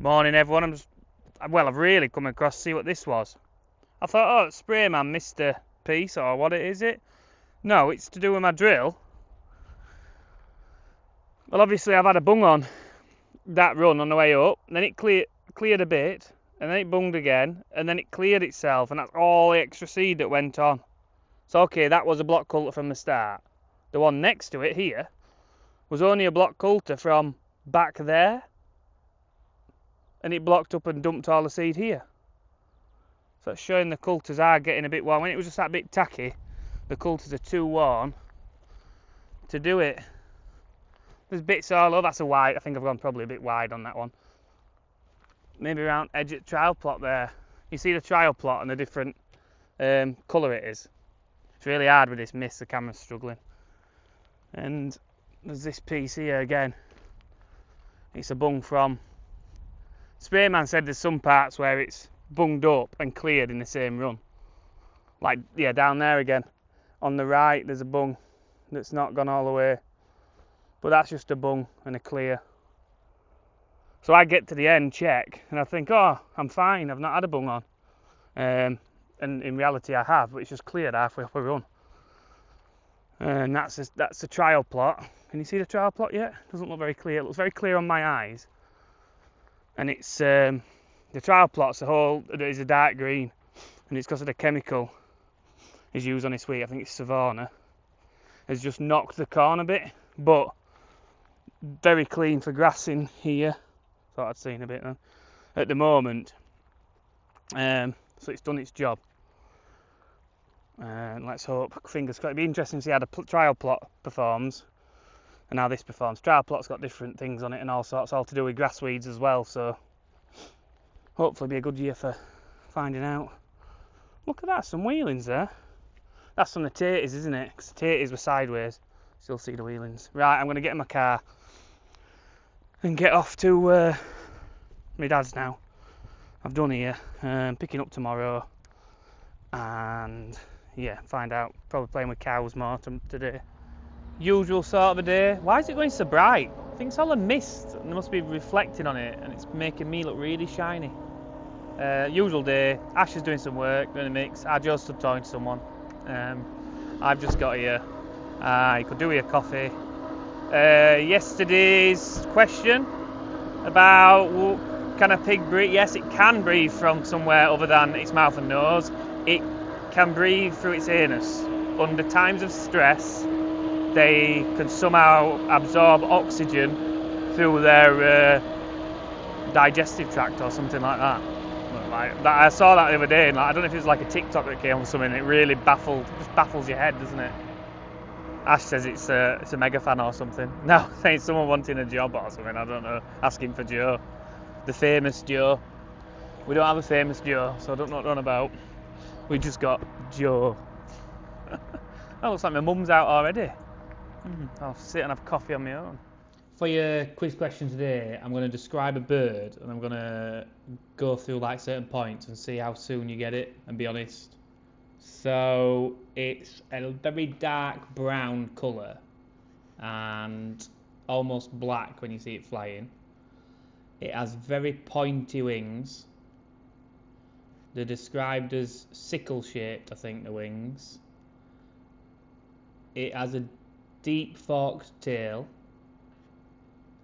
Morning everyone, I've really come across to see what this was. I thought, oh, it's Sprayman missed a piece, or what is it? No, it's to do with my drill. Well, obviously I've had a bung on that run on the way up, then it cleared a bit, and then it bunged again, and then it cleared itself, and that's all the extra seed that went on. So okay, that was a block coulter from the start. The one next to it here was only a block coulter from back there, and it blocked up and dumped all the seed here. So it's showing the coulters are getting a bit worn. When it was just that bit tacky, the coulters are too worn to do it. There's bits all over. That's a wide. I think I've gone probably a bit wide on that one. Maybe around edge at trial plot there. You see the trial plot and the different colour it is. It's really hard with this mist. The camera's struggling. And there's this piece here again. It's a bung from. Sprayman said there's some parts where it's bunged up and cleared in the same run. Like, yeah, down there again. On the right, there's a bung that's not gone all the way. But that's just a bung and a clear. So I get to the end, check, and I think, oh, I'm fine, I've not had a bung on. And in reality I have, but it's just cleared halfway up a run. And that's the trial plot. Can you see the trial plot yet? Doesn't look very clear. It looks very clear on my eyes. And it's the trial plot's is a dark green, and it's because of the chemical is used on its wheat. I think it's Savannah. Has just knocked the corn a bit, but very clean for grassing here. Thought I'd seen a bit then. At the moment, so it's done its job. And let's hope, fingers crossed. It'd be interesting to see how the trial plot performs and how this performs. Trial plot's got different things on it and all sorts, all to do with grass weeds as well, so hopefully be a good year for finding out. Look at that, some wheelings there. That's from the taters, isn't it? Because the taters were sideways. Still see the wheelings. Right, I'm going to get in my car and get off to my dad's now. I've done here, picking up tomorrow, and yeah, find out. Probably playing with cows more today. Usual sort of a day. Why is it going so bright? I think it's all a mist and it must be reflecting on it, and it's making me look really shiny. Usual day. Ash is doing some work, doing a mix. Joe's stood talking to someone. I've just got here. I could do with a coffee. Yesterday's question about can a pig breathe? Yes, it can breathe from somewhere other than its mouth and nose. It can breathe through its anus. Under times of stress, they can somehow absorb oxygen through their digestive tract or something like that. I saw that the other day, and I don't know if it was like a TikTok that came or something. It really baffles your head, doesn't it? Ash says it's a mega fan or something. No, saying someone wanting a job or something. I don't know. Asking for Joe, the famous Joe. We don't have a famous Joe, so I don't know what they're on about. We just got Joe. That looks like my mum's out already. I'll sit and have coffee on my own. For your quiz question today, I'm going to describe a bird and I'm going to go through like certain points and see how soon you get it and be honest. So it's a very dark brown colour and almost black when you see it flying. It has very pointy wings. They're described as sickle shaped, I think, the wings. It has a deep forked tail.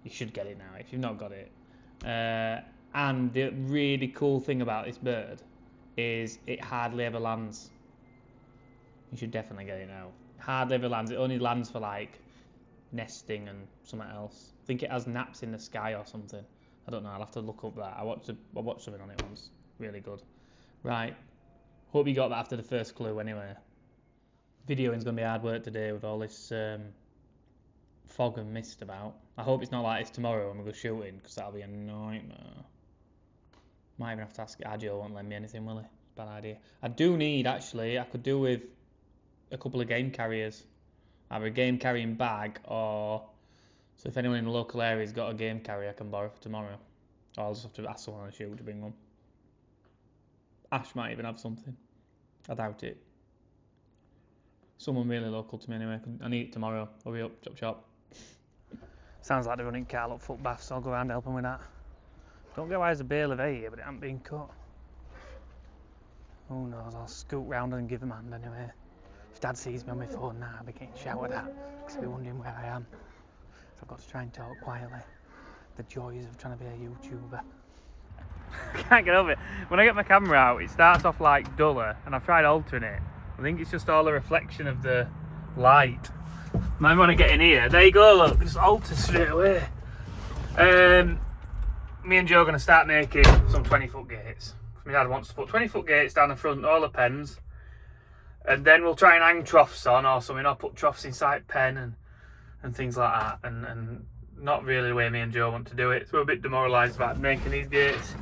You should get it now if you've not got it. And the really cool thing about this bird is it hardly ever lands. You should definitely get it now. Hardly ever lands. It only lands for like nesting and something else. I think it has naps in the sky or something. I don't know. I'll have to look up that. I watched something on it once. Really good. Right. Hope you got that after the first clue anyway. Videoing's going to be hard work today with all this fog and mist about. I hope it's not like this tomorrow when we go shooting, because that'll be a nightmare. Might even have to ask Joe, won't lend me anything, will he? Bad idea. I do need, actually, I could do with a couple of game carriers. Either a game carrying bag or... So if anyone in the local area's got a game carrier I can borrow for tomorrow. Or I'll just have to ask someone on the shoot to bring one. Ash might even have something. I doubt it. Someone really local to me anyway. I need it tomorrow. Hurry up, chop. Sounds like they're running Carl up foot baths, so I'll go around and help them with that. Don't get why there's a bale of hay here, but it hasn't been cut. Who knows, I'll scoot round and give him a hand anyway. If Dad sees me on my phone now, I'll be getting shouted at, because he'll be wondering where I am. So I've got to try and talk quietly. The joys of trying to be a YouTuber. I can't get over it. When I get my camera out, it starts off like duller, and I've tried altering it. I think it's just all a reflection of the light. Mine when I get in here, there you go, look, just alters straight away. Me and Joe are going to start making some 20-foot gates. My dad wants to put 20-foot gates down the front, all the pens, and then we'll try and hang troughs on or something. I'll put troughs inside pen and things like that, and not really the way me and Joe want to do it. So we're a bit demoralised about making these gates.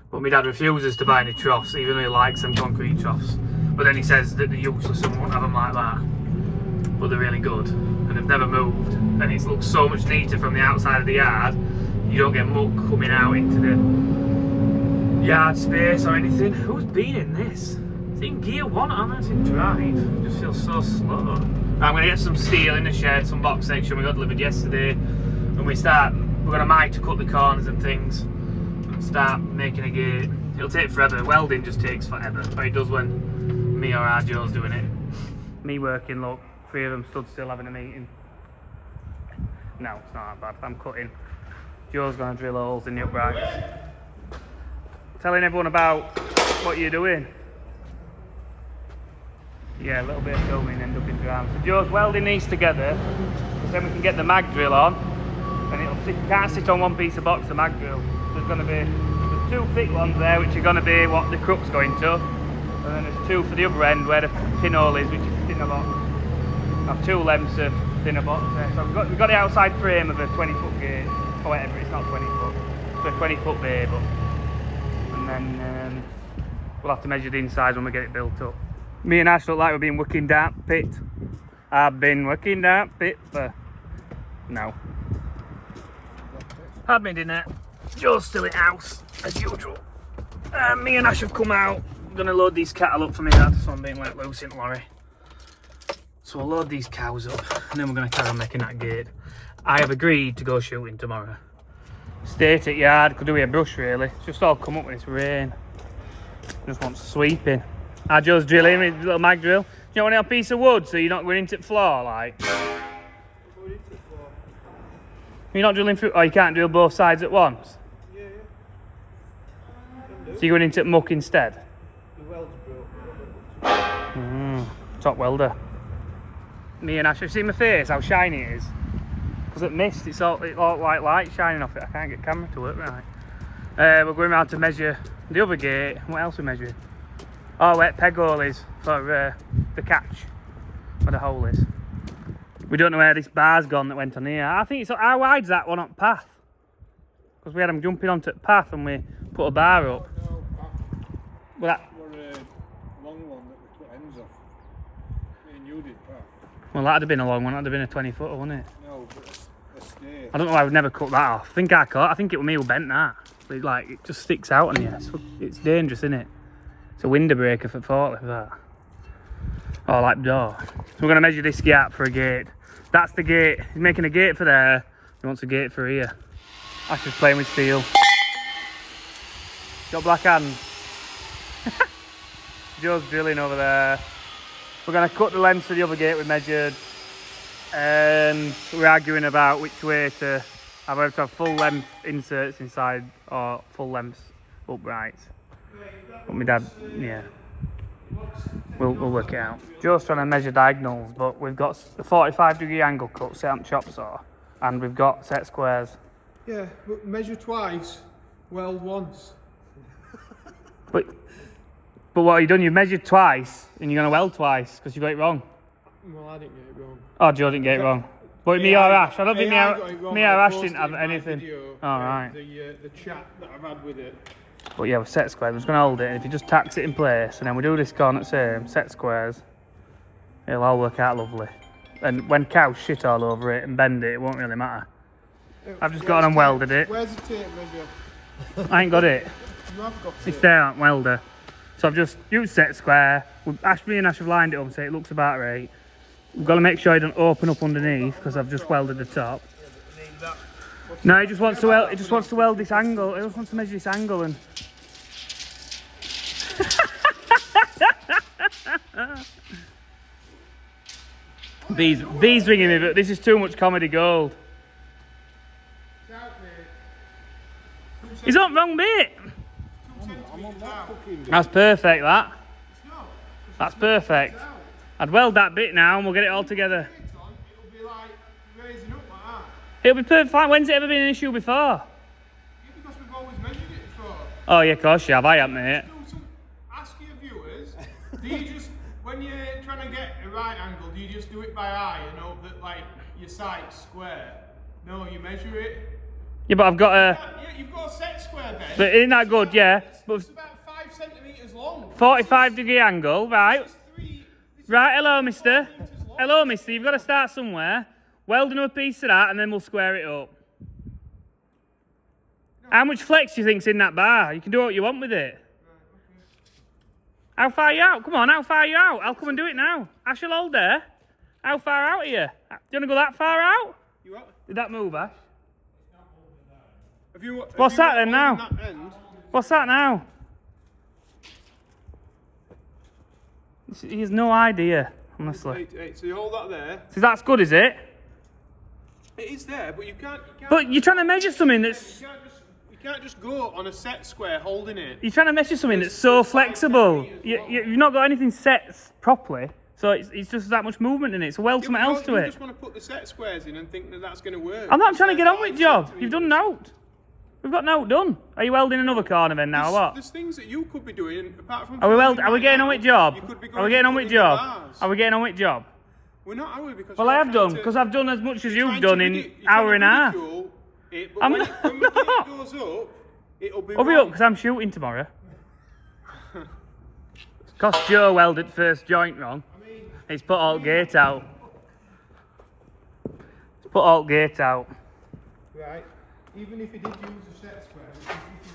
But my dad refuses to buy any troughs, even though he likes them concrete troughs. But then he says that they're useless and won't have them like that. But they're really good, and they've never moved. And it looks so much neater from the outside of the yard. You don't get muck coming out into the yard space or anything. Who's been in this? It's in gear 1, and it's in drive. It just feels so slow. I'm going to get some steel in the shed, some box section we got delivered yesterday. When we're going to mitre cut the corners and things and start making a gate. It'll take forever. Welding just takes forever, but it does when me or our Joe's doing it. Me working, look, 3 of them stood still having a meeting. No, it's not that bad. I'm cutting. Joe's going to drill holes in the uprights. Telling everyone about what you're doing. Yeah, a little bit of filming and up in drama. So Joe's welding these together, because then we can get the mag drill on, and can't sit on one piece of box, the mag drill. There's 2 thick ones there, which are going to be what the crook's going to, and then there's 2 for the other end where the pinhole is, which is the thinner box. I have 2 lengths of thinner box there. So we've got the outside frame of a 20-foot gate, or whatever, it's not 20 foot, it's a 20-foot bay, but, and then we'll have to measure the inside when we get it built up. Me and Ash look like we've been working that pit. I've been working that pit for no. Had me dinner. Joe's still at house as usual. Me and Ash have come out. I'm gonna load these cattle up for me dad, so I'm being let loose in the lorry. So we'll load these cows up, and then we're gonna carry on making that gate. I have agreed to go shooting tomorrow. Stay at yard, could do with a brush really. It's just all come up when it's rain. Just wants sweeping. Our Joe's drilling with a little mag drill. Do you want a piece of wood so you're not going into the floor like? You're not drilling through, oh you can't drill both sides at once? Yeah. So you're going into muck instead? The weld's broke. Top welder. Me and Ash, have you seen my face, how shiny it is? Because it mist, it's all white light shining off it. I can't get camera to work right. We're going around to measure the other gate. What else are we measuring? Oh, where peg hole is for the catch, where the hole is. We don't know where this bar's gone that went on here. I think it's, how wide's that one up path? Because we had them jumping onto the path and we put a bar up. No, path. Well, that, We're a long one that we cut ends off. Me and you did path. well, that'd have been a long one. That'd have been a 20-footer, wouldn't it? No, but a stair. I don't know why we've never cut that off. I think I cut. I think it was me who bent that. It just sticks out on you. It's dangerous, isn't it? It's a window breaker for forklift, that. Or like door. So we're going to measure this gap for a gate. That's the gate. He's making a gate for there. He wants a gate for here. Ash is playing with steel. Got black hands. Joe's drilling over there. We're going to cut the length of the other gate we measured. And we're arguing about which way to have full length inserts inside or full length uprights. But my dad, yeah, we'll work it out. Joe's trying to measure diagonals, but we've got a 45-degree angle cut set on chop saw, and we've got set squares. Yeah, but measure twice, weld once. But what have you done? You've measured twice, and you're going to weld twice because you got it wrong. Well, I didn't get it wrong. Oh, Joe didn't get it wrong. But me or Ash, I don't think me or Ash didn't have All anything. right. The chat that I've had with it. But yeah, we're set squares. We're just going to hold it, and if you just tax it in place, and then we do this corner the same, set squares, it'll all work out lovely. And when cows shit all over it and bend it, it won't really matter. I've just gone and welded it. Where's the tape measure? I ain't got it. You have got It's tape. there, aren't welder. So I've just used set square. Me and Ash have lined it up and say it looks about right. We've got to make sure it don't open up underneath because I've just welded the top. No, he just wants to weld. He just wants to weld this angle. He just wants to measure this angle and. B's ringing me, but this is too much comedy gold. He's on wrong bit. That's perfect. That's perfect. I'd weld that bit now, and we'll get it all together. It'll be perfect. When's it ever been an issue before? Yeah, because we've always measured it before. Oh yeah, of course you have. I haven't, mate. Ask your viewers, do you just, when you're trying to get a right angle, do you just do it by eye and hope that like your side's square? No, you measure it. Yeah, but I've got a... Yeah, you've got a set square bend. But isn't that good, yeah? But it's about 5 centimetres long. 45-degree angle, right? Right, hello, mister. Hello, mister. You've got to start somewhere. Weld another piece of that, and then we'll square it up. How much flex do you think's in that bar? You can do what you want with it. How far are you out? Come on, how far are you out? I'll come and do it now. Ash will hold there. How far out are you? Do you want to go that far out? You what? Did that move, Ash? What's that then now? What's that now? He has no idea, honestly. So you hold that there. So that's good, is it? It is there, but you can't. But you're trying to measure something that's... You can't just go on a set square holding it. You're trying to measure something that's so flexible. You've not got anything set properly, so it's just that much movement in it. So weld something else to it. You just want to put the set squares in and think that that's going to work. I'm not trying to get on with job. You've done note. We've got note done. Are you welding another corner then now, or what? There's things that you could be doing apart from... Are we getting on with job? Are we getting on with job? Are we getting on with job? We're not, are we? Because well, I have done, because I've done as much as you've done in hour and a half. When the gate goes up, it'll be I'll be up because I'm shooting tomorrow. Because Joe welded first joint wrong. He's put alt gate out. He's put alt gate out. Right. Even if you did use a set square, if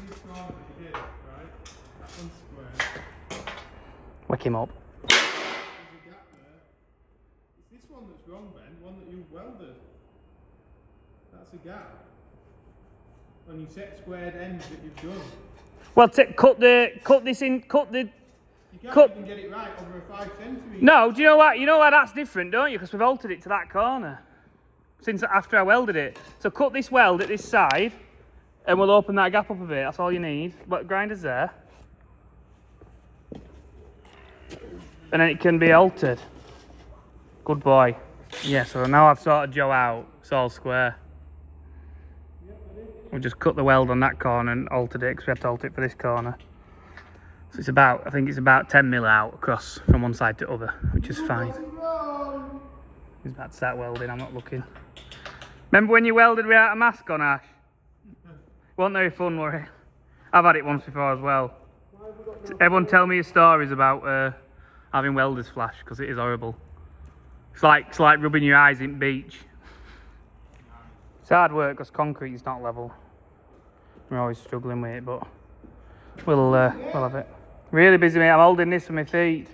you did corner, you did, right? That one's square. Wake him up. There's a gap there. It's this one that's wrong, Ben, one that you've welded. That's a gap. On your set squared ends that you've done. Well, cut this in, You can't even get it right over a 5 centimetre. No, do you know what? You know why that's different, don't you? Because we've altered it to that corner. Since after I welded it. So cut this weld at this side and we'll open that gap up a bit. That's all you need. But grinder's there. And then it can be altered. Good boy. Yeah, so now I've sorted Joe out. It's all square. We'll just cut the weld on that corner and altered it because we have to alter it for this corner. So it's about, I think it's about 10 mil out across from one side to other, which is fine. He's about to start welding, I'm not looking. Remember when you welded without a mask on, Ash? Wasn't very fun, were it? I've had it once before as well. Everyone tell me your stories about having welder's flash, because it is horrible. It's like rubbing your eyes in beach. It's hard work because concrete is not level. We're always struggling with it, but we'll have it. Really busy, mate. I'm holding this with my feet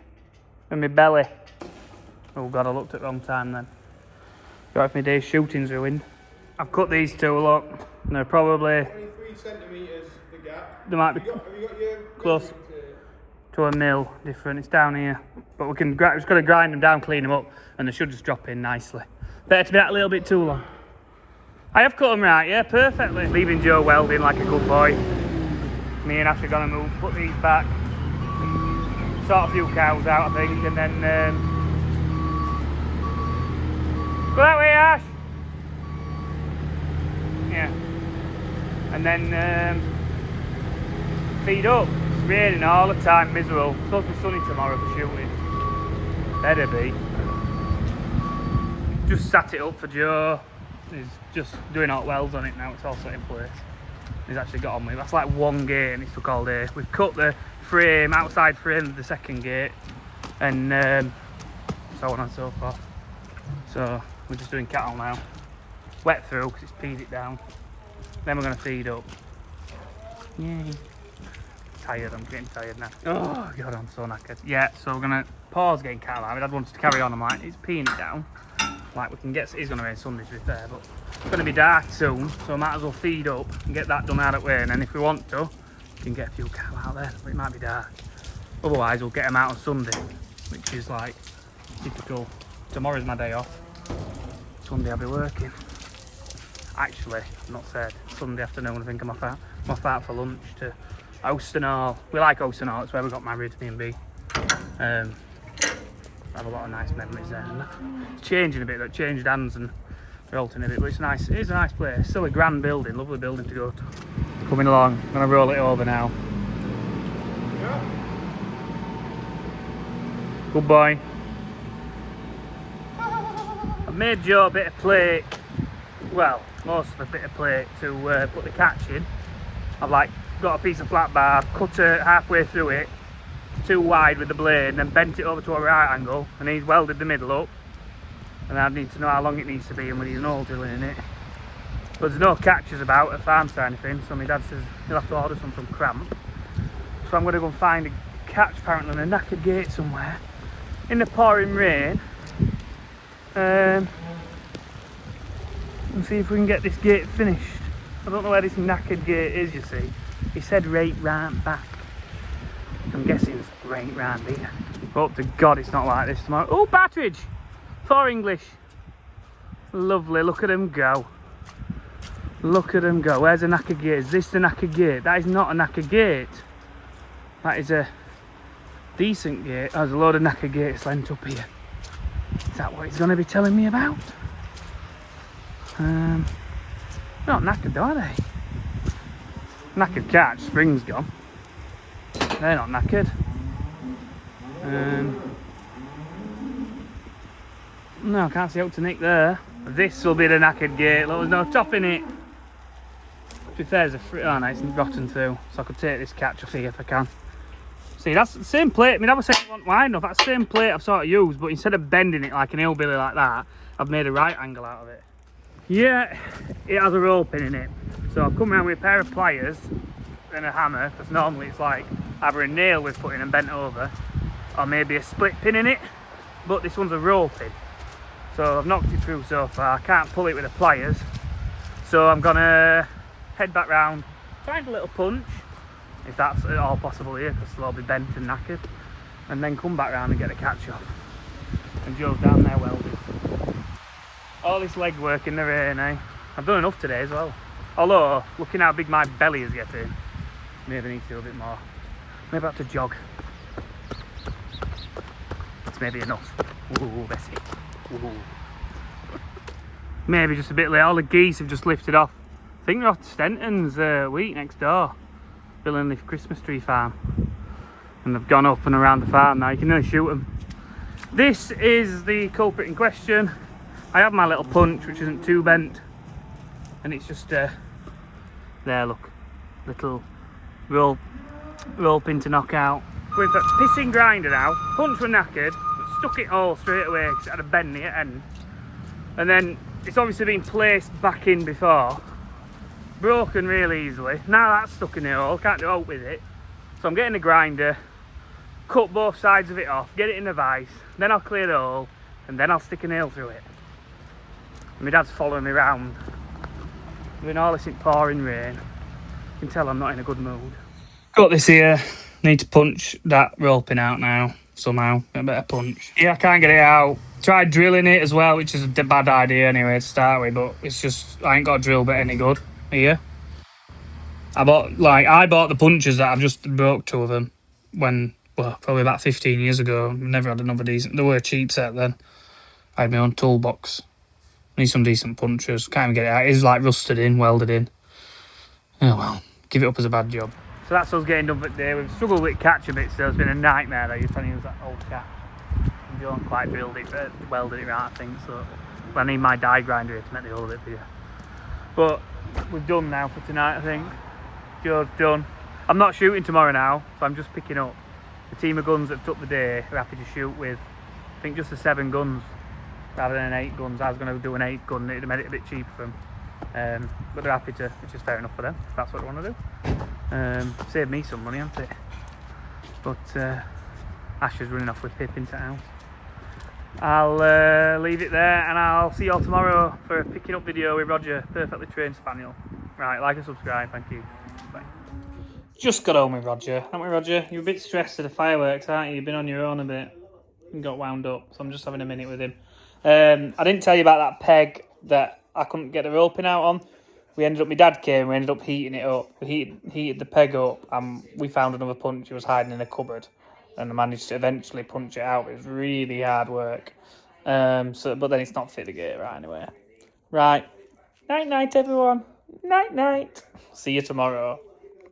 and my belly. Oh God, I looked at the wrong time then. Got if my day's shooting's ruined. I've cut these two, look. And they're probably 23 centimetres the gap. They might be have you got your close to a mil different. It's down here. But we can just got to grind them down, clean them up, and they should just drop in nicely. Better to be that little bit too long. I have cut them right, yeah, perfectly. Leaving Joe welding like a good boy. Me and Ash are gonna move, put these back, sort a few cows out, I think, and then go that way, Ash. Yeah, and then feed up. It's raining all the time, miserable. It's supposed to be sunny tomorrow for shooting. Better be. Just sat it up for Joe. He's just doing hot welds on it now. It's all set in place. He's actually got on with it. That's like one gate and it's took all day. We've cut the frame, outside frame of the second gate, and so on and so forth. So we're just doing cattle now. Wet through because it's peed it down. Then we're going to feed up. Yay. Tired, I'm getting tired now. Oh God, I'm so knackered. Yeah, so we're going to pause getting cattle out. My dad wants to carry on. I'm like, it's peeing it down. Like we can get, it's going to rain Sunday to be fair, but it's going to be dark soon, so I might as well feed up and get that done out of the way, and then if we want to, we can get a few cattle out there, but it might be dark. Otherwise we'll get them out on Sunday, which is like typical. Tomorrow's my day off. Sunday I'll be working. Actually, I've not said, Sunday afternoon I think I'm off out for lunch to Oastenall. We like Oastenall, it's where we got married, me and B. I have a lot of nice memories there. And it's changing a bit, though. It changed hands and rolling a bit, but it's nice. It is a nice place. Still a grand building, lovely building to go to. Coming along, I'm gonna roll it over now. Yeah. Good boy. I've made Joe a bit of plate. Well, most of a bit of plate to put the catch in. I've like got a piece of flat bar, cut it halfway through it, too wide with the blade, and then bent it over to a right angle, and he's welded the middle up. And I need to know how long it needs to be and we need an hole drilling in it. But there's no catches about at farm or anything, so my dad says he'll have to order some from Cramp. So I'm going to go and find a catch apparently on a knackered gate somewhere in the pouring rain. And see if we can get this gate finished. I don't know where this knackered gate is, you see. He said right round back. I'm guessing it's right round here. Hope to God it's not like this tomorrow. Oh, Partridge! For English. Lovely, look at him go. Look at him go. Where's the knackered gate? Is this the knackered gate? That is not a knackered gate. That is a decent gate. Oh, there's a load of knackered gates lent up here. Is that what he's going to be telling me about? Not knackered, are they? Knackered catch, spring's gone. They're not knackered. No, I can't see out to nick there. This will be the knackered gate. Look, there's no top in it. To be fair, there's a oh no, it's rotten through. So I could take this catch off here if I can. See, that's the same plate. I mean, I was saying it wasn't wide enough. That's the same plate I've sort of used, but instead of bending it like an hillbilly like that, I've made a right angle out of it. Yeah, it has a roll pin in it. So I've come around with a pair of pliers and a hammer, because normally it's like either a nail we've put in and bent over, or maybe a split pin in it, but this one's a roll pin. So I've knocked it through so far. I can't pull it with the pliers, so I'm gonna head back round, find a little punch, if that's at all possible here, because they'll all be bent and knackered, and then come back round and get a catch off. And Joe's down there welding. All this leg work in the rain, eh? I've done enough today as well. Although, looking how big my belly is getting, maybe I need to do a bit more. Maybe I have to jog. It's maybe enough. Ooh, Bessie. Ooh. Maybe just a bit late. All the geese have just lifted off. I think they're off to Stenton's wheat next door. Building the Christmas tree farm. And they've gone up and around the farm now. You can nearly shoot them. This is the culprit in question. I have my little punch, which isn't too bent. And it's just, there look. Little roll pin to knock out. With a pissing grinder now. Punch were knackered. Stuck it all straight away because it had a bend near the end. And then it's obviously been placed back in before. Broken really easily. Now that's stuck in the hole, can't do out with it. So I'm getting a grinder, cut both sides of it off, get it in the vise, then I'll clear the hole, and then I'll stick a nail through it. And my dad's following me around, doing all this in pouring rain. You can tell I'm not in a good mood. Got this here, need to punch that roll pin out now, somehow, get a better punch. Yeah, I can't get it out. Tried drilling it as well, which is a bad idea anyway to start with, but it's just, I ain't got a drill bit any good here. I bought the punches that I've just broke two of them when, well, probably about 15 years ago. Never had another decent, they were a cheap set then. I had my own toolbox. Need some decent punches, can't even get it out. It's like rusted in, welded in. Oh well, give it up as a bad job. So that's us getting done for the day. We've struggled with catch a bit still. It's been a nightmare that you're trying to use that old catch. And Joe hasn't quite drilled it, welded it right, I think. So I need my die grinder here to make the whole of it for you. But we've done now for tonight, I think. Joe's done. I'm not shooting tomorrow now, so I'm just picking up. The team of guns that took the day are happy to shoot with, I think, just the 7 guns rather than 8 guns. I was going to do an 8 gun, it'd have made it a bit cheaper for them. But they're happy to, which is fair enough for them, if that's what they want to do. Saved me some money, hasn't it? But Ash is running off with Pip into the house. I'll leave it there, and I'll see you all tomorrow for a picking up video with Roger, perfectly trained spaniel. Right, like and subscribe, thank you. Bye. Just got home with Roger, haven't we, Roger? You're a bit stressed at the fireworks, aren't you? You've been on your own a bit and got wound up, so I'm just having a minute with him. I didn't tell you about that peg that I couldn't get the roping out on. My dad came, we ended up heating it up. We heated the peg up, and we found another punch. It was hiding in a cupboard, and I managed to eventually punch it out. It was really hard work. But then it's not fit to get it right anyway. Right. Night, night, everyone. Night, night. See you tomorrow.